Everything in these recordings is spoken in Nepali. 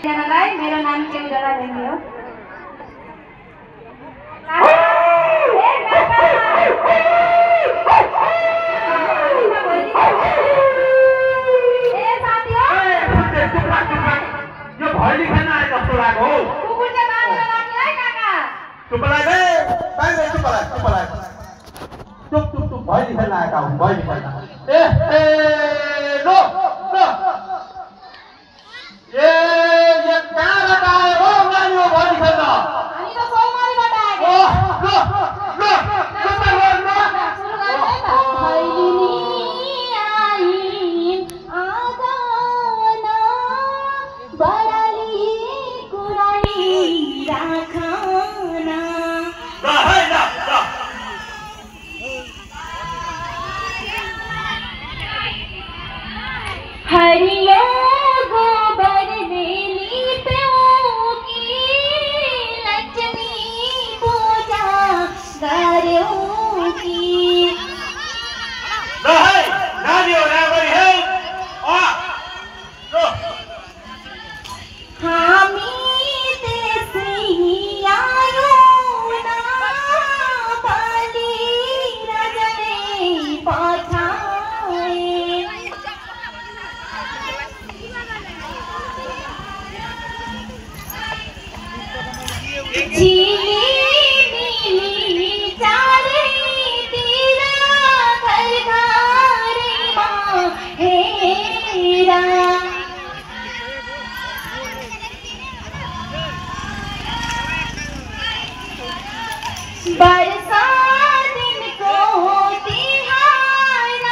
जनालाई मेरो नाम चेउडरा देवी हो। यो भैली खान आए जस्तो लाग्यो हौ। कुकुरले बाँधेर लग्यो है काका। चुप लाग है, बाहिर चुप लाग, चुप लाग। चुप चुप चुप भैली खान आएका हुन्, भैली खान। ए लो लो। ए कहाँबाट आयो हौ नानी हो भैली खान? हामी त सोमबारबाट आएको। लो लो लो सुरु गर्ने है त। भैलिनी आइन् आँगन बडाली कुराई राखन। ल है ल ल। हरियो गोबर बेली पेउकी लक्ष्मी पूजा गर्यौं की। ल है नानी हो रागरी है। लो हामी त्यसै आयौँ न बलि राजाले पठाए। झिलिमिली चारैतिर घरघरैमा हेर। वर्षा दिनको तिहार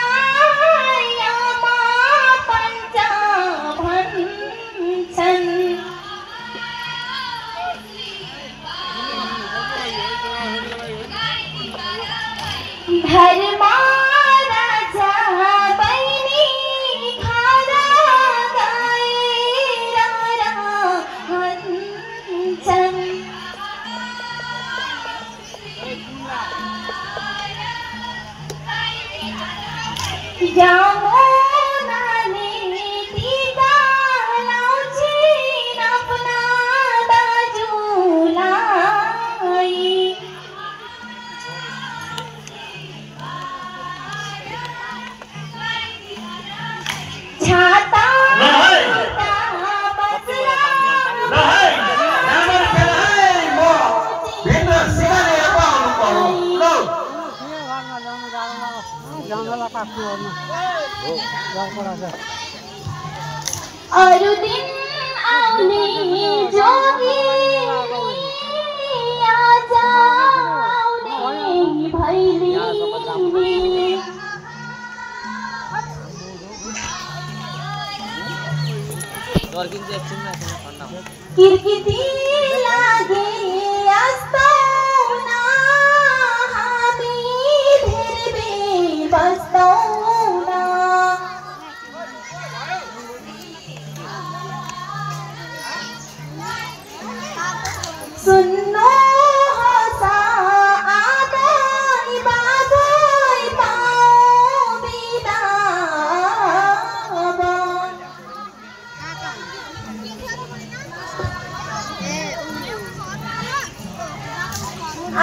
आमा पञ्च भन्छन्। घरमा राजा बहिनी घर गएर रहन्छन्। यमुनाले टीका लाउँछिन् आफ्ना दाजुलाई। छाता बस्रा ल है राम्ररी खेल है। म भित्र सिकाले हेर्दा आउनु पर्यो। ल अरू दिन आउने जोगी आज आउने भैली। किर्किती लागे यस्तो न हामी धेरै बस्छौँ न। सुन्नु होस् आदै बाबै पाऊ बिदा अब।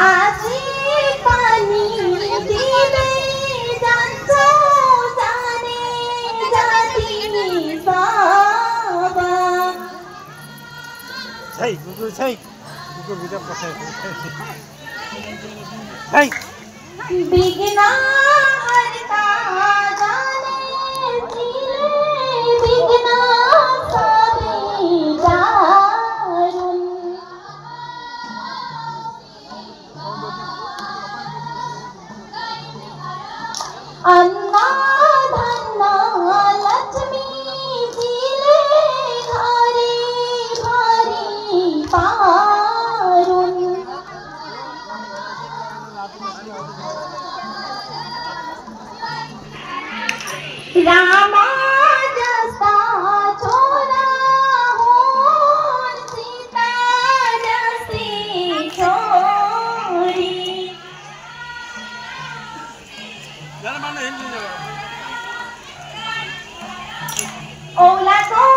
आजी पनि दिँदै जान्छौँ जाने जाति सब। छै कुकुर छै, कुकुर भित्र पठाएको है। बिघ्न हर्ता जाने चिले बिघ्न सबै टारुन्। अन्न धन्न लक्ष्मीजीले घरि घरि पारुन्। राम जस्ता छोरा हुन् सीता जस्ती छोरी। औलाको